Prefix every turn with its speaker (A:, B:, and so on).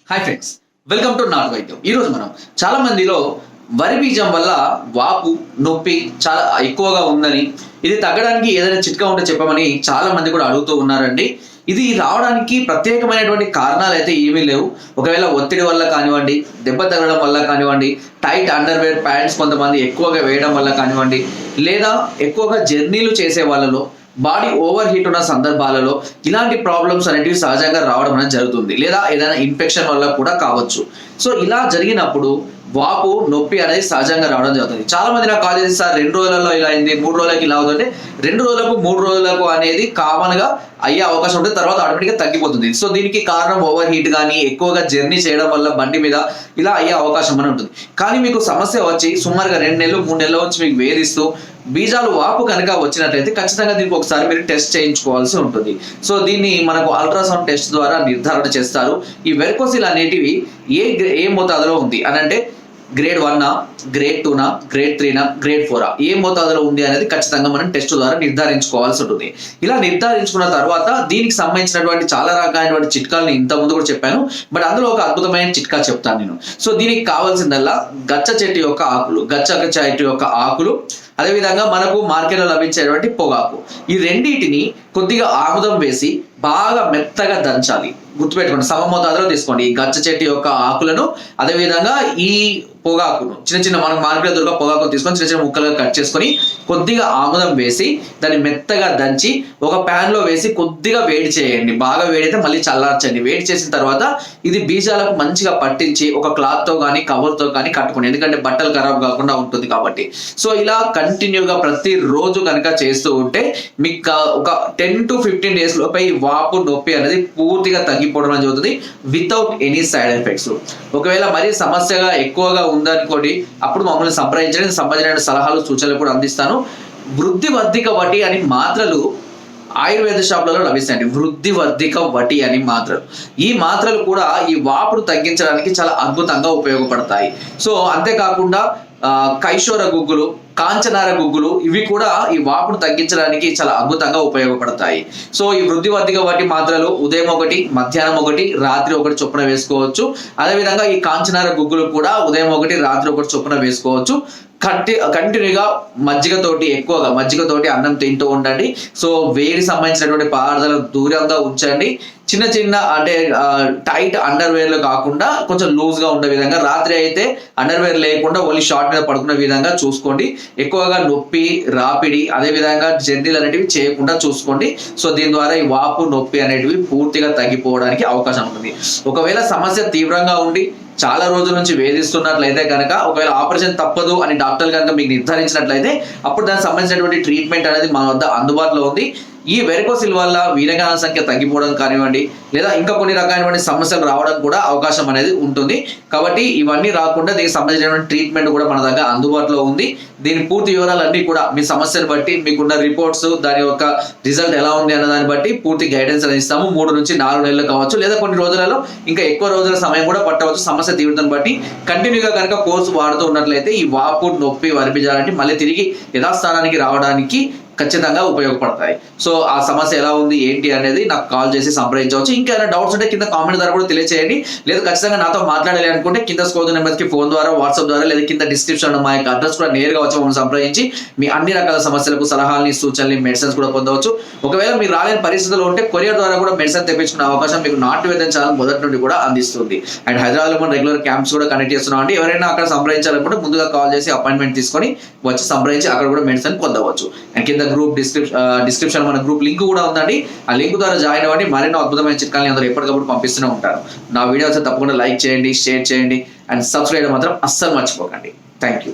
A: Hi friends, welcome to not వైద్యం. ఈరోజు మనం చాలా మందిలో వరి బీజం వల్ల వాపు నొప్పి చాలా ఎక్కువగా ఉందని, ఇది తగ్గడానికి ఏదైనా చిట్కా ఉంటే చెప్పమని చాలా మంది కూడా అడుగుతూ ఉన్నారండి. ఇది రావడానికి ప్రత్యేకమైనటువంటి కారణాలు అయితే ఏమీ లేవు. ఒకవేళ ఒత్తిడి వల్ల కానివ్వండి, దెబ్బ తగలడం వల్ల కానివ్వండి, టైట్ అండర్వేర్ ప్యాంట్స్ కొంతమంది ఎక్కువగా వేయడం వల్ల కానివ్వండి, లేదా ఎక్కువగా జర్నీలు చేసే వాళ్ళలో బాడీ ఓవర్ హీట్ ఉన్న సందర్భాలలో ఇలాంటి ప్రాబ్లమ్స్ అనేటివి సహజంగా రావడం అనేది జరుగుతుంది. లేదా ఏదైనా ఇన్ఫెక్షన్ వల్ల కూడా కావచ్చు. సో ఇలా జరిగినప్పుడు వాపు నొప్పి అనేది సహజంగా రావడం జరుగుతుంది. చాలా మంది నాకు కాల్ చేసి, సార్ 2 రోజులలో ఇలా అయింది, 3 రోజులకి ఇలా అవుతుంటే 2 రోజులకు 3 రోజులకు అనేది కామన్ గా అయ్యే అవకాశం ఉంటుంది. తర్వాత ఆటోమేటిక్గా తగ్గిపోతుంది. సో దీనికి కారణం ఓవర్ హీట్ కానీ, ఎక్కువగా జర్నీ చేయడం వల్ల బండి మీద ఇలా అయ్యే అవకాశం అని ఉంటుంది. కానీ మీకు సమస్య వచ్చి సుమారుగా 2 నెలలు 3 నెలల నుంచి మీకు వేధిస్తూ బీజాలు వాపు కనుక వచ్చినట్లయితే ఖచ్చితంగా దీనికి ఒకసారి మీరు టెస్ట్ చేయించుకోవాల్సి ఉంటుంది. సో దీన్ని మనకు అల్ట్రాసౌండ్ టెస్ట్ ద్వారా నిర్ధారణ చేస్తారు. ఈ వెరికోసిల్ అనేటివి ఏ మోతాదులో ఉంది అని అంటే గ్రేడ్ 1, గ్రేడ్ 2, గ్రేడ్ 3, గ్రేడ్ 4 ఏ మోతాదులో ఉంది అనేది ఖచ్చితంగా మనం టెస్ట్ ద్వారా నిర్ధారించుకోవాల్సి ఉంటుంది. ఇలా నిర్ధారించుకున్న తర్వాత దీనికి సంబంధించినటువంటి చాలా రకాలైనటువంటి చిట్కాలను ఇంత ముందు కూడా చెప్పాను. బట్ అందులో ఒక అద్భుతమైన చిట్కా చెప్తాను నేను. సో దీనికి కావాల్సిందల్లా గచ్చ చెట్టు యొక్క ఆకులు, అదేవిధంగా మనకు మార్కెట్లో లభించేటువంటి పొగాకు, ఈ రెండింటిని కొద్దిగా ఆముదం వేసి బాగా మెత్తగా దంచాలి. గుర్తుపెట్టుకోండి, సమ మోతాదులో తీసుకోండి. ఈ గచ్చ చెట్టు యొక్క ఆకులను, అదేవిధంగా ఈ పొగాకును చిన్న మనకు మార్కెట్లో దొరికే పొగాకును తీసుకొని చిన్న ముక్కలుగా కట్ చేసుకొని కొద్దిగా ఆముదం వేసి దాన్ని మెత్తగా దంచి ఒక ప్యాన్ లో వేసి కొద్దిగా వేడి చేయండి. బాగా వేడైతే మళ్ళీ చల్లార్చండి. వేడి చేసిన తర్వాత ఇది బీజాలకు మంచిగా పట్టించి ఒక క్లాత్ తో కానీ కవర్ తో కానీ కట్టుకోండి. ఎందుకంటే బట్టలు ఖరాబ్ కాకుండా ఉంటుంది కాబట్టి. సో ఇలా కంటిన్యూగా ప్రతిరోజు కనుక చేస్తూ ఉంటే మీకు ఒక 10 to 15 days లోపై వాపు నొప్పి అనేది పూర్తిగా తగ్గిపోవడం అనేది జరుగుతుంది, వితౌట్ ఎనీ సైడ్ ఎఫెక్ట్స్. ఒకవేళ మరీ సమస్యగా ఎక్కువగా ఉందనుకోండి, అప్పుడు మమ్మల్ని సంప్రదించడానికి సంబంధించిన సలహాలు సూచనలు కూడా అందిస్తాను. వృద్ధివర్ధిక వటి అని మాత్రలు ఆయుర్వేద షాపులలో లభిస్తాయండి. వృద్ధివర్ధిక వటి అని మాత్రలు. ఈ మాత్రలు కూడా ఈ వాపును తగ్గించడానికి చాలా అద్భుతంగా ఉపయోగపడతాయి. సో అంతేకాకుండా కైశోర గుగ్గులు, కాంచనార గుగ్గులు, ఇవి కూడా ఈ వాపును తగ్గించడానికి చాలా అద్భుతంగా ఉపయోగపడతాయి. సో ఈ వృద్ధివర్ధిక వాటి మాత్రలు ఉదయం 1, మధ్యాహ్నం 1, రాత్రి 1 చొప్పున వేసుకోవచ్చు. అదేవిధంగా ఈ కాంచనార గుగ్గులు కూడా ఉదయం 1, రాత్రి 1 చొప్పున వేసుకోవచ్చు. కంటిన్యూగా ఎక్కువగా మజ్జిగతోటి అన్నం తింటూ ఉండండి. సో వేడి సంబంధించినటువంటి పదార్థాలను దూరంగా ఉంచండి. చిన్న అంటే టైట్ అండర్వేర్ లో కాకుండా కొంచెం లూజ్ గా ఉండే విధంగా, రాత్రి అయితే అండర్వేర్ లేకుండా ఓన్లీ షార్ట్ మీద పడుకునే విధంగా చూసుకోండి. ఎక్కువగా నొప్పి, రాపిడి, అదే విధంగా జర్నీలు అనేటివి చేయకుండా చూసుకోండి. సో దీని ద్వారా ఈ వాపు నొప్పి అనేటివి పూర్తిగా తగ్గిపోవడానికి అవకాశం ఉంటుంది. ఒకవేళ సమస్య తీవ్రంగా ఉండి చాలా రోజుల నుంచి వేధిస్తున్నట్లయితే కనుక, ఒకవేళ ఆపరేషన్ తప్పదు అని డాక్టర్ కనుక మీకు నిర్ధారించినట్లయితే అప్పుడు దానికి సంబంధించినటువంటి ట్రీట్మెంట్ అనేది మన వద్ద అందుబాటులో ఉంది. ఈ వెరికోసిల్ వల్ల వీరగాల సంఖ్య తగ్గిపోవడం కానివ్వండి, లేదా ఇంకా కొన్ని రకాలైన సమస్యలు రావడం కూడా అవకాశం అనేది ఉంటుంది. కాబట్టి ఇవన్నీ రాకుండా దీనికి సంబంధించినటువంటి ట్రీట్మెంట్ కూడా మన దగ్గర అందుబాటులో ఉంది. దీని పూర్తి వివరాలన్నీ కూడా మీ సమస్యను బట్టి, మీకున్న రిపోర్ట్స్, దాని యొక్క రిజల్ట్ ఎలా ఉంది అన్న దాన్ని బట్టి పూర్తి గైడెన్స్ అనేది ఇస్తాము. 3 నుంచి 4 నెలలు కావచ్చు, లేదా కొన్ని రోజులలో ఇంకా ఎక్కువ రోజుల సమయం కూడా పట్టవచ్చు. సమస్య తీవ్రతను బట్టి కంటిన్యూగా కనుక కోర్సు వాడుతూ ఉన్నట్లయితే ఈ వాపు నొప్పి వరిబీజాలంటే మళ్ళీ తిరిగి యథాస్థానానికి రావడానికి ఖచ్చితంగా ఉపయోగపడతాయి. సో ఆ సమస్య ఎలా ఉంది ఏంటి అనేది నాకు కాల్ చేసి సంప్రదించవచ్చు. ఇంకేమైనా డౌట్స్ ఉంటే కింద కామెంట్ ద్వారా కూడా తెలియజేయండి. లేదా ఖచ్చితంగా నాతో మాట్లాడాలి అనుకుంటే కింద స్క్రోల్ నెంబర్కి ఫోన్ ద్వారా, వాట్సాప్ ద్వారా, లేదా కింద డిస్క్రిప్షన్ మా యొక్క అడ్రస్ కూడా నేరుగా వచ్చి మమ్మల్ని సంప్రదించి మీ అన్ని రకాల సమస్యలకు సలహాలని, సూచనలు, మెడిసిన్స్ కూడా పొందవచ్చు. ఒకవేళ మీరు రాలేని పరిస్థితుల్లో ఉంటే కొరియర్ ద్వారా కూడా మెడిసిన్ తెప్పించుకునే అవకాశం మీకు నాటు వైద్యం ఛానల్ మొదటి నుండి కూడా అందిస్తుంది. అండ్ హైదరాబాద్లో మనం రెగ్యులర్ క్యాంప్స్ కూడా కండక్ట్ చేస్తున్నాం. అంటే ఎవరైనా అక్కడ సంప్రదించాలనుకుంటే ముందుగా కాల్ చేసి అపాయింట్మెంట్ తీసుకొని వచ్చి సంప్రదించి అక్కడ కూడా మెడిసిన్ పొందవచ్చు. అండ్ కింద గ్రూప్ డిస్క్రిప్షన్ మన గ్రూప్ లింక్ కూడా ఉందండి. ఆ లింక్ ద్వారా జాయిన్ అవ్వండి. మరెన్నో అద్భుతమైన చిట్కాలని అందరూ ఎప్పటికప్పుడు పంపిస్తూనే ఉంటారు. నా వీడియోస్ తప్పకుండా లైక్ చేయండి, షేర్ చేయండి అండ్ సబ్స్క్రైబ్ మాత్రం అస్సలు మర్చిపోకండి. Thank you.